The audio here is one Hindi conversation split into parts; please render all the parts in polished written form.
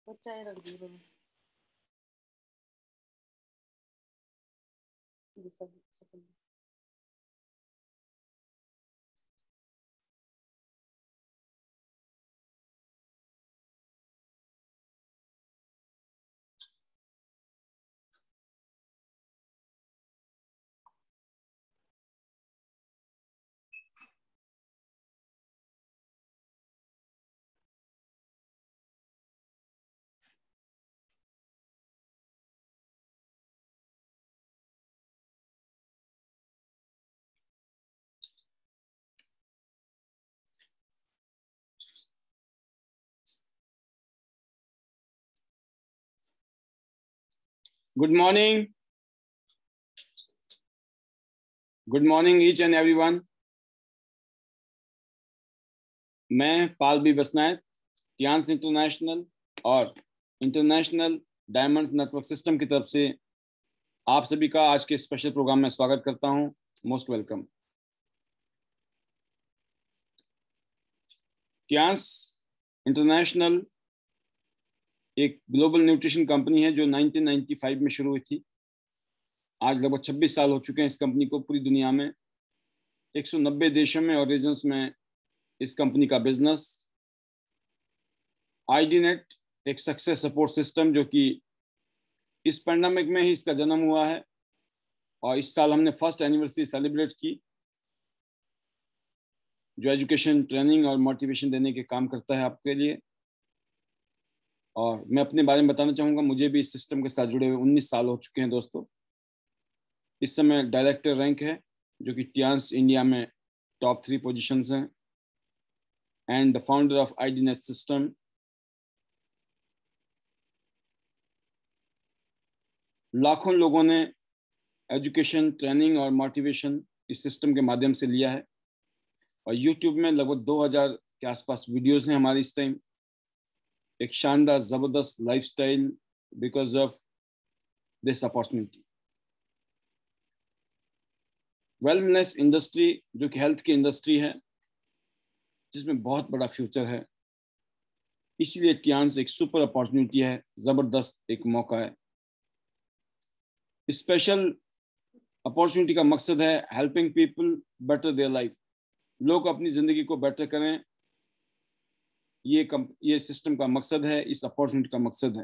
तो चाय रख दी मैंने। Good morning. Good morning each and everyone. मैं पाल बी बसनायत टियांस इंटरनेशनल और इंटरनेशनल डायमंड्स नेटवर्क सिस्टम की तरफ से आप सभी का आज के स्पेशल प्रोग्राम में स्वागत करता हूं। Most welcome. टियांस इंटरनेशनल एक ग्लोबल न्यूट्रिशन कंपनी है जो 1995 में शुरू हुई थी। आज लगभग 26 साल हो चुके हैं इस कंपनी को पूरी दुनिया में 190 देशों में और रीजन्स में इस कंपनी का बिजनेस। आईडीनेट एक सक्सेस सपोर्ट सिस्टम जो कि इस पैंडेमिक में ही इसका जन्म हुआ है और इस साल हमने फर्स्ट एनिवर्सरी सेलिब्रेट की, जो एजुकेशन ट्रेनिंग और मोटिवेशन देने के काम करता है आपके लिए। और मैं अपने बारे में बताना चाहूँगा, मुझे भी इस सिस्टम के साथ जुड़े हुए 19 साल हो चुके हैं दोस्तों। इस समय डायरेक्टर रैंक है जो कि टियांस इंडिया में टॉप 3 पोजीशंस हैं and the founder of IDNet system. लाखों लोगों ने एजुकेशन ट्रेनिंग और मोटिवेशन इस सिस्टम के माध्यम से लिया है और यूट्यूब में लगभग 2000 के आसपास वीडियोस हैं हमारी इस टाइम। एक शानदार जबरदस्त lifestyle because of this opportunity. Wellness industry जो कि हेल्थ की इंडस्ट्री है जिसमें बहुत बड़ा फ्यूचर है, इसीलिए टियांस एक सुपर अपॉर्चुनिटी है, जबरदस्त एक मौका है। स्पेशल अपॉर्चुनिटी का मकसद है helping people better their life. लोग अपनी जिंदगी को बेटर करें, ये सिस्टम का मकसद है, इस अपॉर्चुनिटी का मकसद है।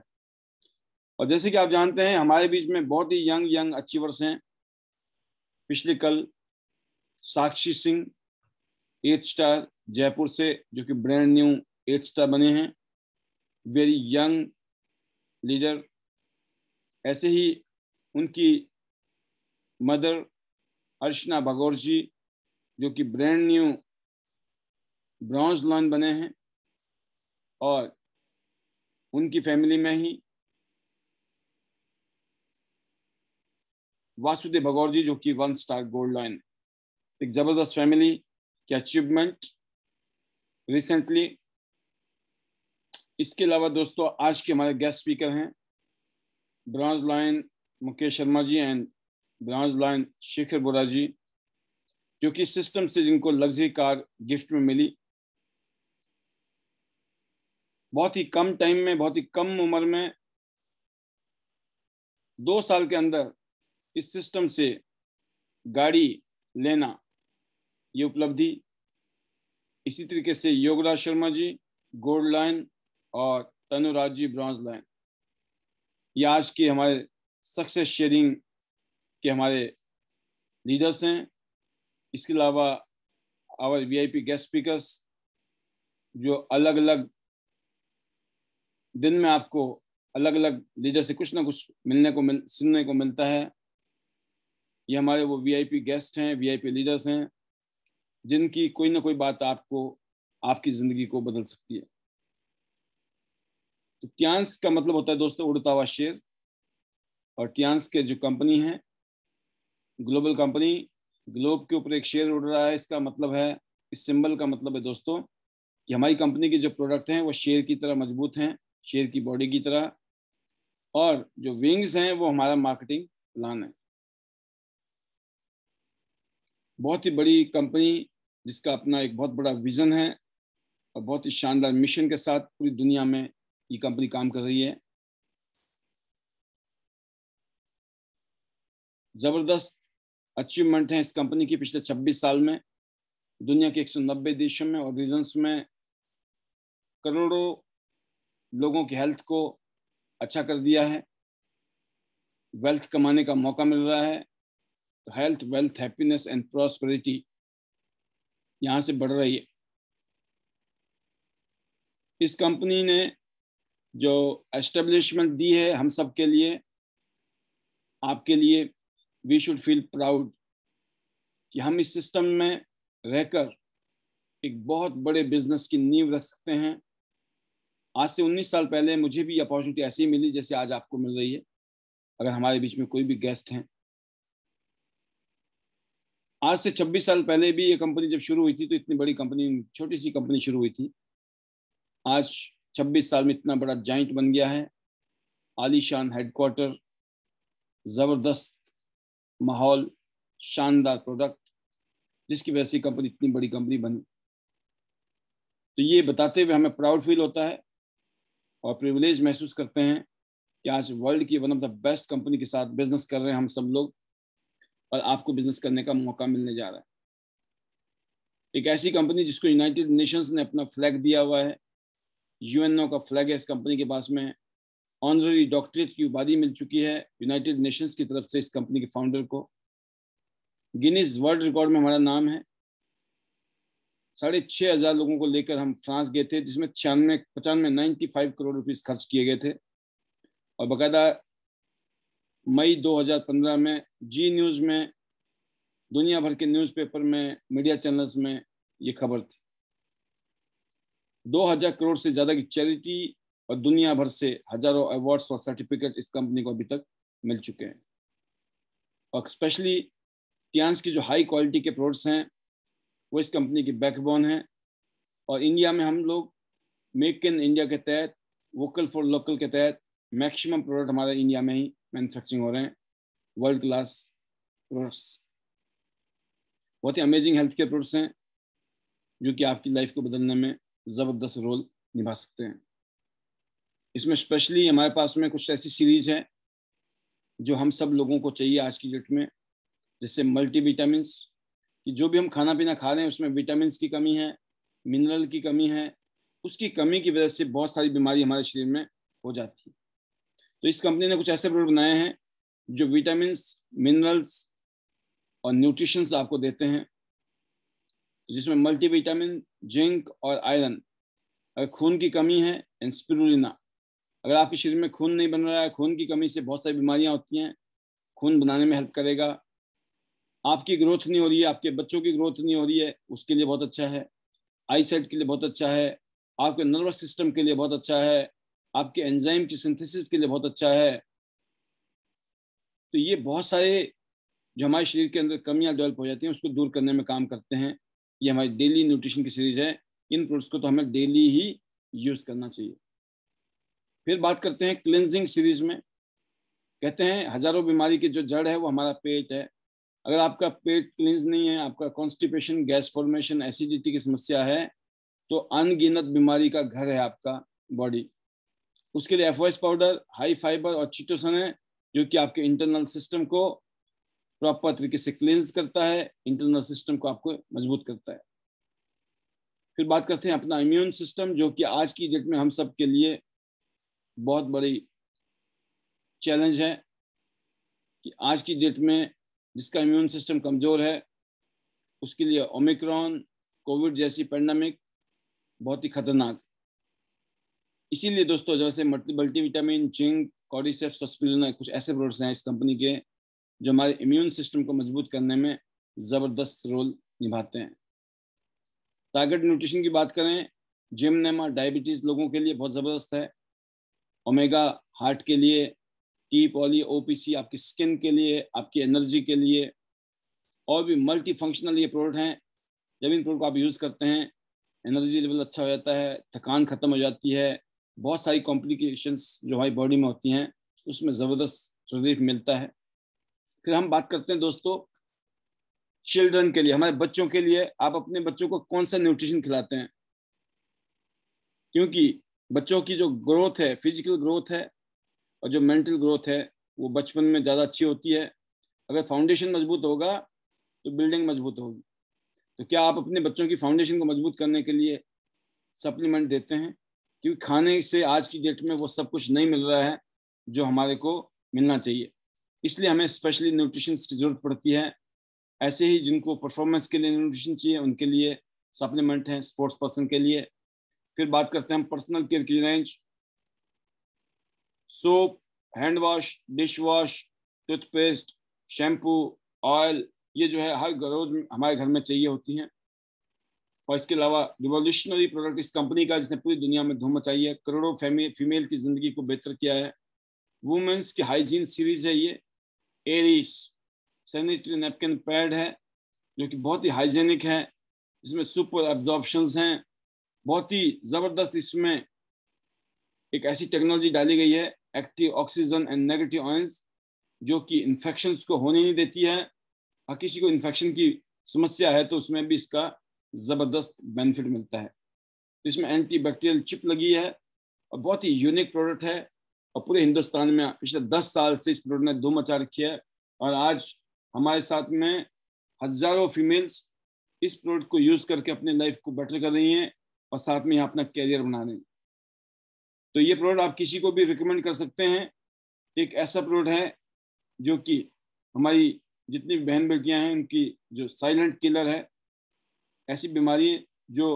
और जैसे कि आप जानते हैं हमारे बीच में बहुत ही यंग अचीवर्स हैं। पिछले कल साक्षी सिंह 8 स्टार जयपुर से जो कि ब्रांड न्यू 8 स्टार बने हैं, वेरी यंग लीडर। ऐसे ही उनकी मदर अर्चना भगौर जी जो कि ब्रांड न्यू ब्रॉन्ज लॉयन बने हैं और उनकी फैमिली में ही वासुदेव भगौर जी जो कि 1 स्टार गोल्ड लॉयन। एक जबरदस्त फैमिली की अचीवमेंट रिसेंटली। इसके अलावा दोस्तों आज के हमारे गेस्ट स्पीकर हैं bronze lion Mukesh Sharma ji and bronze lion Shekhar Bora ji जो कि सिस्टम से जिनको लग्जरी कार गिफ्ट में मिली। बहुत ही कम टाइम में, बहुत ही कम उम्र में, 2 साल के अंदर इस सिस्टम से गाड़ी लेना, ये उपलब्धि। इसी तरीके से योगराज शर्मा जी गोल्ड लाइन और तनुराज जी ब्रॉन्ज लाइन, ये आज के हमारे सक्सेस शेयरिंग के हमारे लीडर्स हैं। इसके अलावा आवर वीआईपी गेस्ट स्पीकर्स जो अलग अलग दिन में आपको अलग अलग लीडर से कुछ ना कुछ सुनने को मिलता है। ये हमारे वो वीआईपी गेस्ट हैं, वीआईपी लीडर्स हैं जिनकी कोई ना कोई बात आपको आपकी जिंदगी को बदल सकती है। तो टियांस का मतलब होता है दोस्तों उड़ता हुआ शेर, और टियांस के जो कंपनी है ग्लोबल कंपनी, ग्लोब के ऊपर एक शेर उड़ रहा है। इसका मतलब है, इस सिंबल का मतलब है दोस्तों कि हमारी कंपनी के जो प्रोडक्ट हैं वो शेर की तरह मजबूत हैं, शेर की बॉडी की तरह, और जो विंग्स हैं वो हमारा मार्केटिंग प्लान है। बहुत ही बड़ी कंपनी जिसका अपना एक बहुत बड़ा विजन है और बहुत ही शानदार मिशन के साथ पूरी दुनिया में ये कंपनी काम कर रही है। जबरदस्त अचीवमेंट है इस कंपनी की पिछले 26 साल में। दुनिया के 190 देशों में और रीजन्स में करोड़ों लोगों की हेल्थ को अच्छा कर दिया है। वेल्थ कमाने का मौका मिल रहा है। तो health, wealth, happiness and prosperity यहाँ से बढ़ रही है। इस कंपनी ने जो एस्टेब्लिशमेंट दी है हम सब के लिए, आपके लिए, वी शुड फील प्राउड कि हम इस सिस्टम में रहकर एक बहुत बड़े बिजनेस की नींव रख सकते हैं। आज से 19 साल पहले मुझे भी अपॉर्चुनिटी ऐसी ही मिली जैसे आज आपको मिल रही है, अगर हमारे बीच में कोई भी गेस्ट हैं। आज से 26 साल पहले भी ये कंपनी जब शुरू हुई थी तो इतनी बड़ी कंपनी, छोटी सी कंपनी शुरू हुई थी। आज 26 साल में इतना बड़ा जाइंट बन गया है। आलीशान हेडक्वार्टर, जबरदस्त माहौल, शानदार प्रोडक्ट, जिसकी वजह से कंपनी इतनी बड़ी कंपनी बनी। तो ये बताते हुए हमें प्राउड फील होता है और प्रिविलेज महसूस करते हैं कि आज वर्ल्ड की one of the best company के साथ बिजनेस कर रहे हैं हम सब लोग, और आपको बिजनेस करने का मौका मिलने जा रहा है। एक ऐसी कंपनी जिसको यूनाइटेड नेशंस ने अपना फ्लैग दिया हुआ है, यूएनओ का फ्लैग है इस कंपनी के पास में। ऑनररी डॉक्टरेट की उपाधि मिल चुकी है यूनाइटेड नेशंस की तरफ से इस कंपनी के फाउंडर को। गिनीज वर्ल्ड रिकॉर्ड में हमारा नाम है। 6,500 लोगों को लेकर हम फ्रांस गए थे, जिसमें 95 करोड़ रुपीस खर्च किए गए थे। और बाकायदा मई 2015 में जी न्यूज़ में, दुनिया भर के न्यूज़पेपर में, मीडिया चैनल्स में ये खबर थी। 2000 करोड़ से ज़्यादा की चैरिटी और दुनिया भर से हजारों अवार्ड्स और सर्टिफिकेट इस कंपनी को अभी तक मिल चुके हैं। और स्पेशली टियान्स की जो हाई क्वालिटी के प्रोडक्ट्स हैं वो इस कंपनी की बैकबोन है। और इंडिया में हम लोग मेक इन इंडिया के तहत, वोकल फॉर लोकल के तहत मैक्सिमम प्रोडक्ट हमारे इंडिया में ही मैन्युफैक्चरिंग हो रहे हैं। वर्ल्ड क्लास प्रोडक्ट्स, बहुत ही अमेजिंग हेल्थ केयर प्रोडक्ट्स हैं जो कि आपकी लाइफ को बदलने में ज़बरदस्त रोल निभा सकते हैं। इसमें स्पेशली हमारे पास में कुछ ऐसी सीरीज है जो हम सब लोगों को चाहिए आज की डेट में, जैसे मल्टीविटामिन्स, कि जो भी हम खाना पीना खा रहे हैं उसमें विटामिन की कमी है, मिनरल की कमी है। उसकी कमी की वजह से बहुत सारी बीमारी हमारे शरीर में हो जाती है। तो इस कंपनी ने कुछ ऐसे प्रोडक्ट बनाए हैं जो विटामिन, मिनरल्स और न्यूट्रिशंस आपको देते हैं, जिसमें मल्टीविटामिन, जिंक और आयरन। अगर खून की कमी है, स्पिरुलिना, अगर आपके शरीर में खून नहीं बन रहा है, खून की कमी से बहुत सारी बीमारियां होती हैं, खून बनाने में हेल्प करेगा। आपकी ग्रोथ नहीं हो रही है, आपके बच्चों की ग्रोथ नहीं हो रही है, उसके लिए बहुत अच्छा है। आई साइट के लिए बहुत अच्छा है, आपके नर्वस सिस्टम के लिए बहुत अच्छा है, आपके एंजाइम की सिंथेसिस के लिए बहुत अच्छा है। तो ये बहुत सारे जो हमारे शरीर के अंदर कमियां डेवलप हो जाती हैं उसको दूर करने में काम करते हैं। ये हमारी डेली न्यूट्रिशन की सीरीज है। इन प्रोडक्ट्स को तो हमें डेली ही यूज करना चाहिए। फिर बात करते हैं क्लिनजिंग सीरीज में। कहते हैं हजारों बीमारी की जो जड़ है वो हमारा पेट है। अगर आपका पेट क्लींस नहीं है, आपका कॉन्स्टिपेशन, गैस फॉर्मेशन, एसिडिटी की समस्या है, तो अनगिनत बीमारी का घर है आपका बॉडी। उसके लिए एफओएस पाउडर, हाई फाइबर और चिटोसन है, जो कि आपके इंटरनल सिस्टम को प्रॉपर तरीके से क्लींस करता है, इंटरनल सिस्टम को आपको मजबूत करता है। फिर बात करते हैं अपना इम्यून सिस्टम, जो कि आज की डेट में हम सब के लिए बहुत बड़ी चैलेंज है कि आज की डेट में जिसका इम्यून सिस्टम कमजोर है उसके लिए ओमिक्रॉन, कोविड जैसी पैंडेमिक बहुत ही खतरनाक। इसीलिए दोस्तों जैसे मल्टीविटामिन, जिंक, कॉर्डिसेप्स और स्पिरुलिना, कुछ ऐसे प्रोडक्ट्स हैं इस कंपनी के जो हमारे इम्यून सिस्टम को मजबूत करने में जबरदस्त रोल निभाते हैं। टारगेट न्यूट्रिशन की बात करें, जिमनेमा डायबिटीज लोगों के लिए बहुत जबरदस्त है। ओमेगा हार्ट के लिए, टी पॉली ओपीसी आपकी स्किन के लिए, आपकी एनर्जी के लिए, और भी मल्टी फंक्शनल ये प्रोडक्ट हैं। जब इन प्रोडक्ट को आप यूज़ करते हैं एनर्जी लेवल अच्छा हो जाता है, थकान खत्म हो जाती है, बहुत सारी कॉम्प्लिकेशंस जो हमारी बॉडी में होती हैं उसमें ज़बरदस्त रिलीफ मिलता है। फिर हम बात करते हैं दोस्तों चिल्ड्रन के लिए, हमारे बच्चों के लिए। आप अपने बच्चों को कौन सा न्यूट्रिशन खिलाते हैं? क्योंकि बच्चों की जो ग्रोथ है, फिजिकल ग्रोथ है और जो मेंटल ग्रोथ है, वो बचपन में ज़्यादा अच्छी होती है। अगर फाउंडेशन मजबूत होगा तो बिल्डिंग मजबूत होगी। तो क्या आप अपने बच्चों की फाउंडेशन को मजबूत करने के लिए सप्लीमेंट देते हैं? क्योंकि खाने से आज की डेट में वो सब कुछ नहीं मिल रहा है जो हमारे को मिलना चाहिए, इसलिए हमें स्पेशली न्यूट्रिशन की जरूरत पड़ती है। ऐसे ही जिनको परफॉर्मेंस के लिए न्यूट्रिशन चाहिए, उनके लिए सप्लीमेंट हैं, स्पोर्ट्स पर्सन के लिए। फिर बात करते हैं हम पर्सनल केयर की range. Soap, hand wash, dish wash, toothpaste, shampoo, oil, ये जो है हर रोज हमारे घर में चाहिए होती हैं। और इसके अलावा रिवोल्यूशनरी प्रोडक्ट इस कंपनी का जिसने पूरी दुनिया में धूम मचाई है, करोड़ों फीमेल की जिंदगी को बेहतर किया है। वुमेन्स की हाइजीन सीरीज है ये। एरिस सैनिटरी नैपकिन पैड है जो कि बहुत ही हाइजीनिक है, इसमें सुपर एब्जॉर्प्शंस हैं, बहुत ही जबरदस्त। इसमें एक ऐसी टेक्नोलॉजी डाली गई है, active oxygen and negative ions, जो कि इन्फेक्शंस को होने नहीं देती है। और किसी को इन्फेक्शन की समस्या है तो उसमें भी इसका जबरदस्त बेनिफिट मिलता है। इसमें एंटी बैक्टीरियल चिप लगी है और बहुत ही यूनिक प्रोडक्ट है। और पूरे हिंदुस्तान में पिछले 10 साल से इस प्रोडक्ट ने धूम मचा रखी है। और आज हमारे साथ में हजारों फीमेल्स इस प्रोडक्ट को यूज करके अपनी लाइफ को बेटर कर रही हैं और साथ में यहाँ अपना कैरियर बना रही हैं। तो ये प्रोडक्ट आप किसी को भी रिकमेंड कर सकते हैं। एक ऐसा प्रोडक्ट है जो कि हमारी जितनी बहन बेटियां हैं उनकी जो साइलेंट किलर है, ऐसी बीमारी जो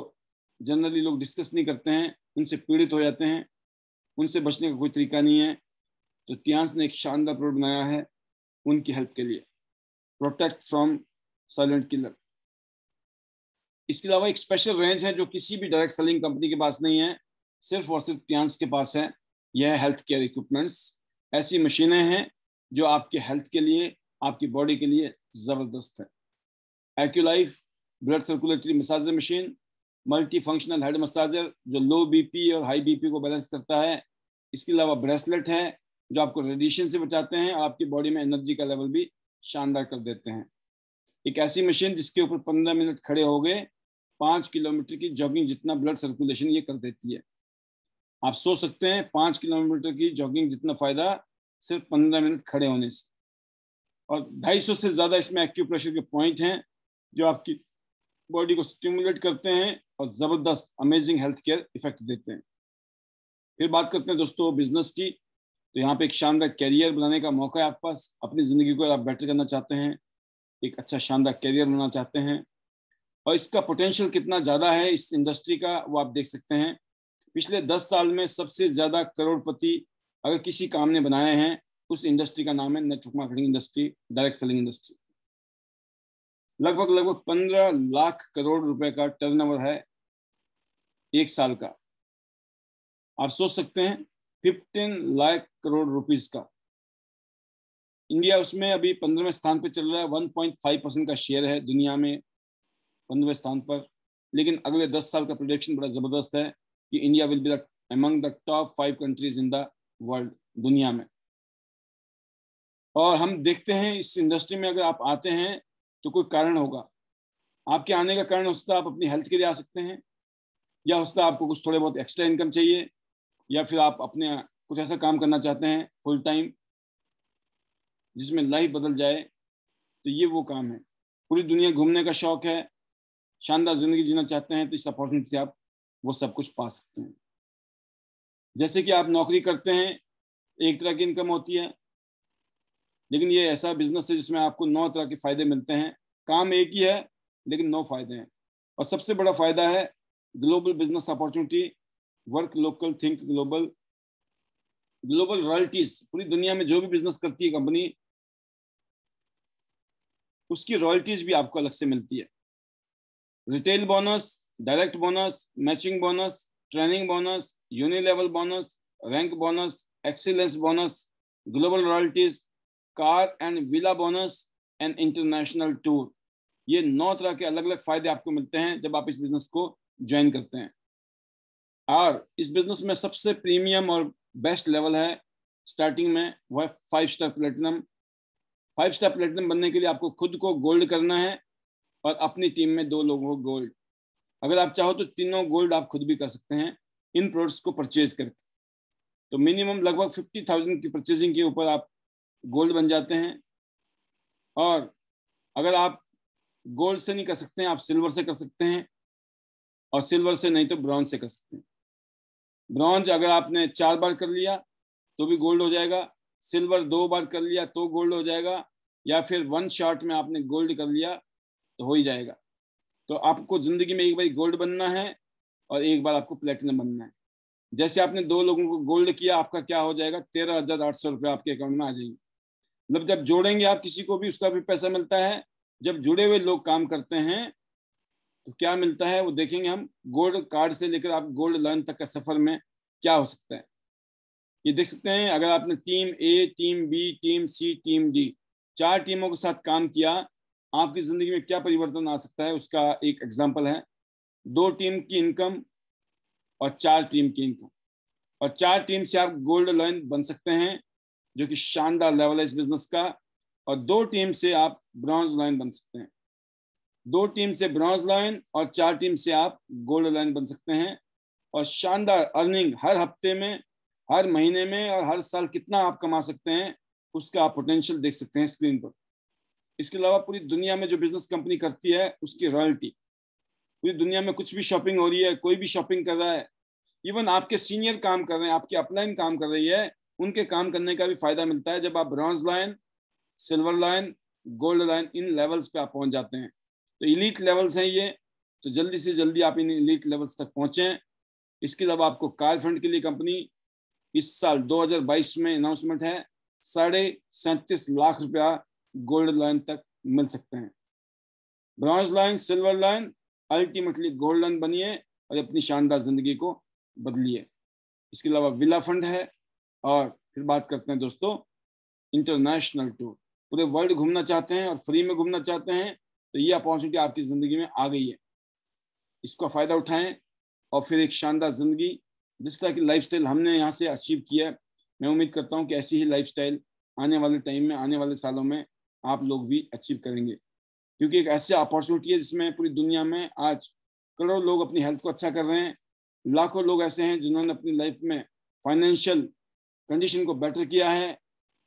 जनरली लोग डिस्कस नहीं करते हैं, उनसे पीड़ित हो जाते हैं, उनसे बचने का कोई तरीका नहीं है। तो टियांस ने एक शानदार प्रोडक्ट बनाया है उनकी हेल्प के लिए, प्रोटेक्ट फ्रॉम साइलेंट किलर। इसके अलावा एक स्पेशल रेंज है जो किसी भी डायरेक्ट सेलिंग कंपनी के पास नहीं है, सिर्फ और सिर्फ टियांस के पास है। यह है हेल्थ केयर इक्विपमेंट्स। ऐसी मशीनें हैं जो आपके हेल्थ के लिए, आपकी बॉडी के लिए जबरदस्त है। Acculife blood circulatory massager machine, multi functional head massager जो लो बीपी और हाई बीपी को बैलेंस करता है। इसके अलावा ब्रेसलेट है जो आपको रेडिएशन से बचाते हैं, आपकी बॉडी में एनर्जी का लेवल भी शानदार कर देते हैं। एक ऐसी मशीन जिसके ऊपर 15 मिनट खड़े हो गए 5 किलोमीटर की जॉगिंग जितना ब्लड सर्कुलेशन ये कर देती है। आप सोच सकते हैं 5 किलोमीटर की जॉगिंग जितना फायदा सिर्फ 15 मिनट खड़े होने से। और 250 से ज्यादा इसमें एक्यूप्रेशर के पॉइंट हैं जो आपकी बॉडी को स्टिमुलेट करते हैं और जबरदस्त अमेजिंग हेल्थ केयर इफेक्ट देते हैं। फिर बात करते हैं दोस्तों बिजनेस की। तो यहाँ पे एक शानदार कैरियर बनाने का मौका है आपके पास। अपनी जिंदगी को आप बेटर करना चाहते हैं, एक अच्छा शानदार कैरियर बनाना चाहते हैं, और इसका पोटेंशियल कितना ज़्यादा है इस इंडस्ट्री का वो आप देख सकते हैं। पिछले 10 साल में सबसे ज़्यादा करोड़पति अगर किसी काम ने बनाए हैं, उस इंडस्ट्री का नाम है network marketing industry, direct selling industry. लगभग 15 लाख करोड़ रुपए का टर्नओवर है एक साल का। आप सोच सकते हैं 15 लाख करोड़ रुपीस का। इंडिया उसमें अभी 15वें स्थान पे चल रहा है, 1.5% का शेयर है दुनिया में 15वें स्थान पर। लेकिन अगले 10 साल का प्रोजेक्शन बड़ा जबरदस्त है कि India will be among the top 5 countries in the world, दुनिया में। और हम देखते हैं इस इंडस्ट्री में अगर आप आते हैं तो कोई कारण होगा। आपके आने का कारण हो सकता है आप अपनी हेल्थ के लिए आ सकते हैं, या हो सकता है आपको कुछ थोड़े बहुत एक्स्ट्रा इनकम चाहिए, या फिर आप अपने कुछ ऐसा काम करना चाहते हैं फुल टाइम जिसमें लाइफ बदल जाए। तो ये वो काम है। पूरी दुनिया घूमने का शौक है, शानदार जिंदगी जीना चाहते हैं, तो इस अपॉर्चुनिटी से आप वो सब कुछ पा सकते हैं। जैसे कि आप नौकरी करते हैं, एक तरह की इनकम होती है, लेकिन ये ऐसा बिजनेस है जिसमें आपको 9 तरह के फायदे मिलते हैं। काम एक ही है लेकिन 9 फायदे हैं। और सबसे बड़ा फायदा है global business opportunity, work local think global. Global royalties, पूरी दुनिया में जो भी बिजनेस करती है कंपनी, उसकी रॉयल्टीज भी आपको अलग से मिलती है। Retail bonus, direct bonus, matching bonus, training bonus, unilevel bonus, rank bonus, excellence bonus, global royalties, car and villa bonus and international tour. ये 9 तरह के अलग अलग फायदे आपको मिलते हैं जब आप इस बिजनेस को ज्वाइन करते हैं। और इस बिजनेस में सबसे प्रीमियम और बेस्ट लेवल है स्टार्टिंग में, वो है 5 स्टार प्लेटिनम। 5 स्टार प्लेटिनम बनने के लिए आपको खुद को गोल्ड करना है और अपनी टीम में 2 लोगों को गोल्ड। अगर आप चाहो तो तीनों गोल्ड आप खुद भी कर सकते हैं, इन प्रोडक्ट्स को परचेज करके। तो मिनिमम लगभग 50,000 की परचेजिंग के ऊपर आप गोल्ड बन जाते हैं। और अगर आप गोल्ड से नहीं कर सकते हैं, आप सिल्वर से कर सकते हैं, और सिल्वर से नहीं तो ब्रॉन्ज से कर सकते हैं। ब्रॉन्ज अगर आपने 4 बार कर लिया तो भी गोल्ड हो जाएगा, सिल्वर 2 बार कर लिया तो गोल्ड हो जाएगा, या फिर 1 शॉट में आपने गोल्ड कर लिया तो हो ही जाएगा। तो आपको जिंदगी में एक बार गोल्ड बनना है और एक बार आपको प्लेटिनम बनना है। जैसे आपने 2 लोगों को गोल्ड किया, आपका क्या हो जाएगा, 13,800 रुपये आपके अकाउंट में आ जाएंगे। मतलब जब जोड़ेंगे आप किसी को भी, उसका भी पैसा मिलता है। जब जुड़े हुए लोग काम करते हैं तो क्या मिलता है वो देखेंगे हम। गोल्ड कार्ड से लेकर आप गोल्ड लोन तक का सफर में क्या हो सकता है ये देख सकते हैं। अगर आपने टीम ए, टीम बी, टीम सी, टीम डी, 4 टीमों के साथ काम किया, आपकी जिंदगी में क्या परिवर्तन आ सकता है उसका एक एग्जाम्पल है। 2 टीम की इनकम और 4 टीम की इनकम, और 4 टीम से आप गोल्ड लोन बन सकते हैं जो कि शानदार लेवल है इस बिजनेस का। और 2 टीम से आप ब्रॉन्ज लाइन बन सकते हैं। 2 टीम से ब्रॉन्ज लाइन और 4 टीम से आप गोल्ड लाइन बन सकते हैं। और शानदार अर्निंग हर हफ्ते में, हर महीने में और हर साल कितना आप कमा सकते हैं उसका आप पोटेंशियल देख सकते हैं स्क्रीन पर। इसके अलावा पूरी दुनिया में जो बिजनेस कंपनी करती है उसकी रॉयल्टी, पूरी दुनिया में कुछ भी शॉपिंग हो रही है, कोई भी शॉपिंग कर रहा है, इवन आपके सीनियर काम कर रहे हैं, आपकी अपलाइन काम कर रही है, उनके काम करने का भी फायदा मिलता है जब आप bronze line, silver line, gold line in levels पे आप पहुंच जाते हैं। तो इलीट लेवल्स हैं ये, तो जल्दी से जल्दी आप इन इलीट लेवल्स तक पहुंचें। इसके अलावा आपको कार फंड के लिए कंपनी इस साल 2022 में अनाउंसमेंट है, 37.5 लाख रुपया गोल्ड लाइन तक मिल सकते हैं। Bronze line, silver line, ultimately gold line बनिए और अपनी शानदार जिंदगी को बदलिए। इसके अलावा विला फंड है। और फिर बात करते हैं दोस्तों इंटरनेशनल टूर। पूरे वर्ल्ड घूमना चाहते हैं और फ्री में घूमना चाहते हैं तो ये अपॉर्चुनिटी आपकी ज़िंदगी में आ गई है। इसका फ़ायदा उठाएं और फिर एक शानदार ज़िंदगी, जिस तरह की लाइफस्टाइल हमने यहाँ से अचीव किया है, मैं उम्मीद करता हूँ कि ऐसी ही लाइफस्टाइल आने वाले टाइम में, आने वाले सालों में आप लोग भी अचीव करेंगे। क्योंकि एक ऐसी अपॉर्चुनिटी है जिसमें पूरी दुनिया में आज करोड़ों लोग अपनी हेल्थ को अच्छा कर रहे हैं। लाखों लोग ऐसे हैं जिन्होंने अपनी लाइफ में फाइनेंशियल कंडीशन को बेटर किया है,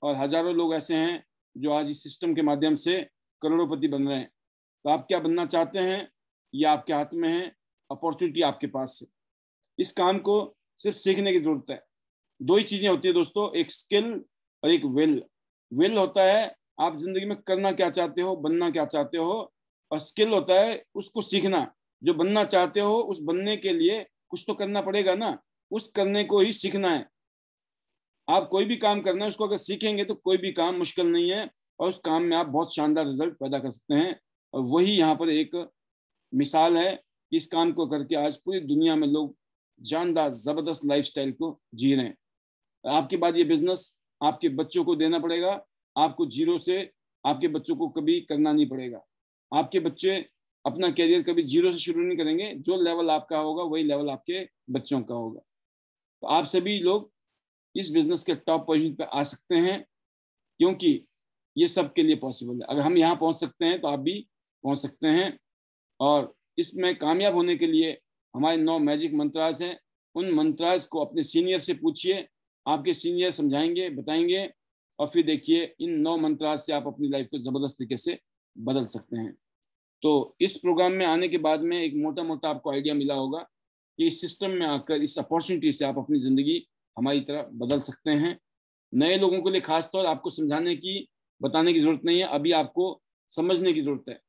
और हजारों लोग ऐसे हैं जो आज इस सिस्टम के माध्यम से करोड़पति बन रहे हैं। तो आप क्या बनना चाहते हैं ये आपके हाथ में है, अपॉर्चुनिटी आपके पास है। इस काम को सिर्फ सीखने की जरूरत है। 2 ही चीजें होती है दोस्तों, एक स्किल और एक विल। विल होता है आप जिंदगी में करना क्या चाहते हो, बनना क्या चाहते हो, और स्किल होता है उसको सीखना। जो बनना चाहते हो उस बनने के लिए कुछ तो करना पड़ेगा ना, उस करने को ही सीखना है। आप कोई भी काम करना है उसको अगर सीखेंगे तो कोई भी काम मुश्किल नहीं है, और उस काम में आप बहुत शानदार रिजल्ट पैदा कर सकते हैं। और वही यहाँ पर एक मिसाल है, इस काम को करके आज पूरी दुनिया में लोग जानदार जबरदस्त लाइफस्टाइल को जी रहे हैं। आपके बाद ये बिजनेस आपके बच्चों को देना पड़ेगा। आपको जीरो से आपके बच्चों को कभी करना नहीं पड़ेगा। आपके बच्चे अपना कैरियर कभी जीरो से शुरू नहीं करेंगे। जो लेवल आपका होगा वही लेवल आपके बच्चों का होगा। तो आप सभी लोग इस बिजनेस के टॉप पोजीशन पे आ सकते हैं, क्योंकि ये सबके लिए पॉसिबल है। अगर हम यहाँ पहुँच सकते हैं तो आप भी पहुँच सकते हैं। और इसमें कामयाब होने के लिए हमारे 9 मैजिक मंत्रास हैं। उन मंत्रास को अपने सीनियर से पूछिए, आपके सीनियर समझाएंगे, बताएंगे, और फिर देखिए इन 9 मंत्रास से आप अपनी लाइफ को ज़बरदस्त तरीके से बदल सकते हैं। तो इस प्रोग्राम में आने के बाद में एक मोटा मोटा आपको आइडिया मिला होगा कि इस सिस्टम में आकर इस अपॉर्चुनिटी से आप अपनी ज़िंदगी हमारी तरह बदल सकते हैं। नए लोगों के लिए खासतौर आपको समझाने की, बताने की ज़रूरत नहीं है, अभी आपको समझने की ज़रूरत है।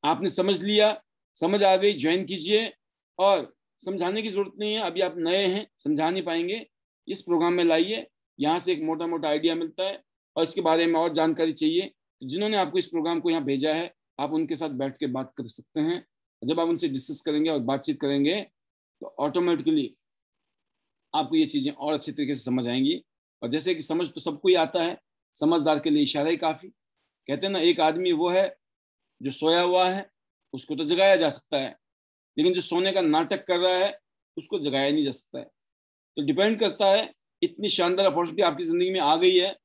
आपने समझ लिया, समझ आ गई, ज्वाइन कीजिए। और समझाने की जरूरत नहीं है, अभी आप नए हैं, समझा नहीं पाएंगे, इस प्रोग्राम में लाइए। यहाँ से एक मोटा मोटा आइडिया मिलता है, और इसके बारे में और जानकारी चाहिए, जिन्होंने आपको इस प्रोग्राम को यहाँ भेजा है आप उनके साथ बैठ के बात कर सकते हैं। जब आप उनसे डिस्कस करेंगे और बातचीत करेंगे तो ऑटोमेटिकली आपको ये चीज़ें और अच्छे तरीके से समझ आएंगी। और जैसे कि समझ तो सबको ही आता है, समझदार के लिए इशारा ही काफ़ी। कहते हैं ना, एक आदमी वो है जो सोया हुआ है, उसको तो जगाया जा सकता है, लेकिन जो सोने का नाटक कर रहा है उसको जगाया नहीं जा सकता है। तो डिपेंड करता है। इतनी शानदार अपॉर्चुनिटी आपकी ज़िंदगी में आ गई है,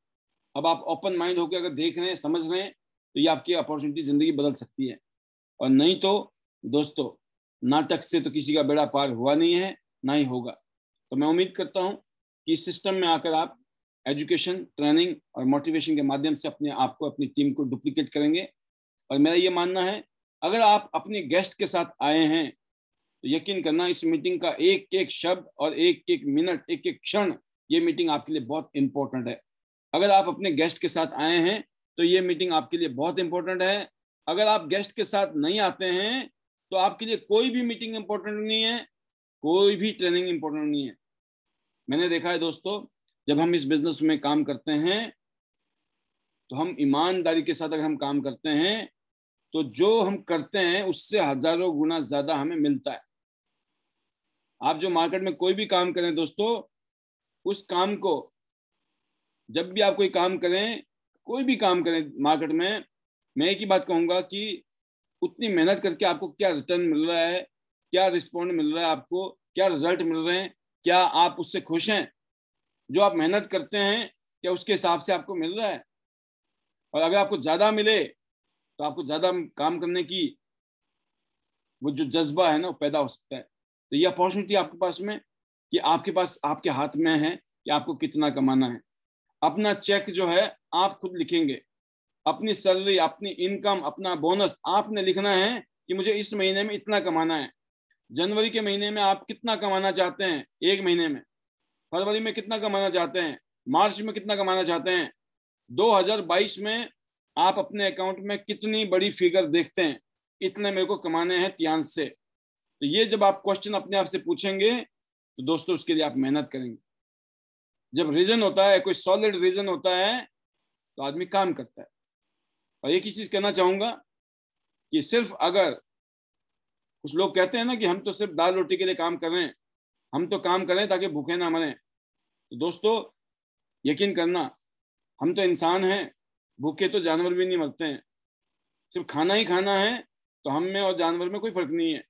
अब आप ओपन माइंड होकर अगर देख रहे हैं, समझ रहे हैं, तो ये आपकी अपॉर्चुनिटी ज़िंदगी बदल सकती है। और नहीं तो दोस्तों, नाटक से तो किसी का बेड़ा पार हुआ नहीं है, ना ही होगा। तो मैं उम्मीद करता हूँ कि इस सिस्टम में आकर आप एजुकेशन, ट्रेनिंग और मोटिवेशन के माध्यम से अपने आप को, अपनी टीम को डुप्लीकेट करेंगे। और मेरा ये मानना है, अगर आप अपने गेस्ट के साथ आए हैं तो यकीन करना इस मीटिंग का एक एक शब्द और एक एक मिनट, एक एक क्षण, ये मीटिंग आपके लिए बहुत इंपॉर्टेंट है। अगर आप अपने गेस्ट के साथ आए हैं तो ये मीटिंग आपके लिए बहुत इंपॉर्टेंट है। अगर आप गेस्ट के साथ नहीं आते हैं तो आपके लिए कोई भी मीटिंग इंपॉर्टेंट नहीं है, कोई भी ट्रेनिंग इंपॉर्टेंट नहीं है। मैंने देखा है दोस्तों, जब हम इस बिजनेस में काम करते हैं तो हम ईमानदारी के साथ अगर हम काम करते हैं तो जो हम करते हैं उससे हजारों गुना ज्यादा हमें मिलता है। आप जो मार्केट में कोई भी काम करें दोस्तों, उस काम को, जब भी आप कोई काम करें, कोई भी काम करें मार्केट में, मैं एक ही बात कहूंगा कि उतनी मेहनत करके आपको क्या रिटर्न मिल रहा है, क्या रिस्पॉन्ड मिल रहा है, आपको क्या रिजल्ट मिल रहे हैं, क्या आप उससे खुश हैं? जो आप मेहनत करते हैं क्या उसके हिसाब से आपको मिल रहा है? और अगर आपको ज्यादा मिले तो आपको ज्यादा काम करने की वो जो जज्बा है ना, वो पैदा हो सकता है। तो ये अपॉर्चुनिटी आपके पास में, कि आपके पास, आपके हाथ में है कि आपको कितना कमाना है। अपना चेक जो है आप खुद लिखेंगे, अपनी सैलरी, अपनी इनकम, अपना बोनस आपने लिखना है कि मुझे इस महीने में इतना कमाना है। जनवरी के महीने में आप कितना कमाना चाहते हैं एक महीने में, फरवरी में कितना कमाना चाहते हैं, मार्च में कितना कमाना चाहते हैं, 2022 में आप अपने अकाउंट में कितनी बड़ी फिगर देखते हैं, इतने मेरे को कमाने हैं तियांश से। तो ये जब आप क्वेश्चन अपने आप से पूछेंगे तो दोस्तों उसके लिए आप मेहनत करेंगे। जब रीजन होता है, कोई सॉलिड रीजन होता है, तो आदमी काम करता है। और एक ही चीज कहना चाहूंगा कि सिर्फ अगर कुछ लोग कहते हैं ना कि हम तो सिर्फ दाल रोटी के लिए काम कर रहे हैं, हम तो काम करें ताकि भूखे ना मरें, तो दोस्तों यकीन करना, हम तो इंसान हैं, भूखे तो जानवर भी नहीं मरते हैं। सिर्फ खाना ही खाना है तो हम में और जानवर में कोई फर्क नहीं है।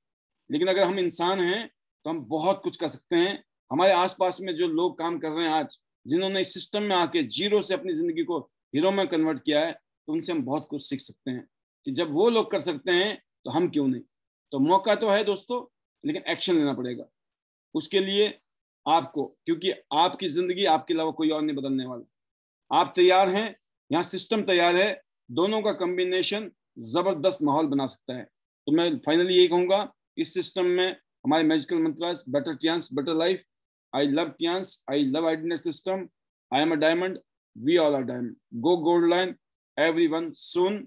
लेकिन अगर हम इंसान हैं तो हम बहुत कुछ कर सकते हैं। हमारे आसपास में जो लोग काम कर रहे हैं आज, जिन्होंने इस सिस्टम में आके जीरो से अपनी जिंदगी को हीरो में कन्वर्ट किया है, तो उनसे हम बहुत कुछ सीख सकते हैं कि जब वो लोग कर सकते हैं तो हम क्यों नहीं। तो मौका तो है दोस्तों, लेकिन एक्शन लेना पड़ेगा उसके लिए आपको, क्योंकि आपकी जिंदगी आपके अलावा कोई और नहीं बदलने वाला। आप तैयार हैं, यहाँ सिस्टम तैयार है, दोनों का कॉम्बिनेशन जबरदस्त माहौल बना सकता है। तो मैं फाइनली यही कहूंगा, इस सिस्टम में हमारे magical mantras, better Tiens, better life, I love Tiens, I love IDNet system, I am a diamond, we all are diamond, go gold line, everyone soon.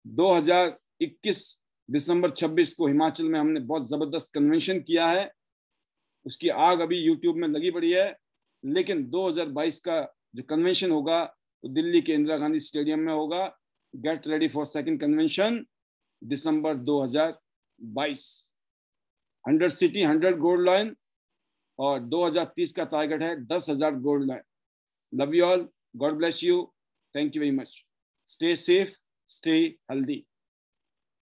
2021 दिसंबर 26 को हिमाचल में हमने बहुत जबरदस्त कन्वेंशन किया है, उसकी आग अभी यूट्यूब में लगी पड़ी है। लेकिन 2022 का जो कन्वेंशन होगा वो दिल्ली के इंदिरा गांधी स्टेडियम में होगा। Get ready for second convention, December 2022। 100 city 100 gold line, और 2030 का टारगेट है 10,000 gold line. Love you all, God bless you, thank you very much, stay safe, stay healthy.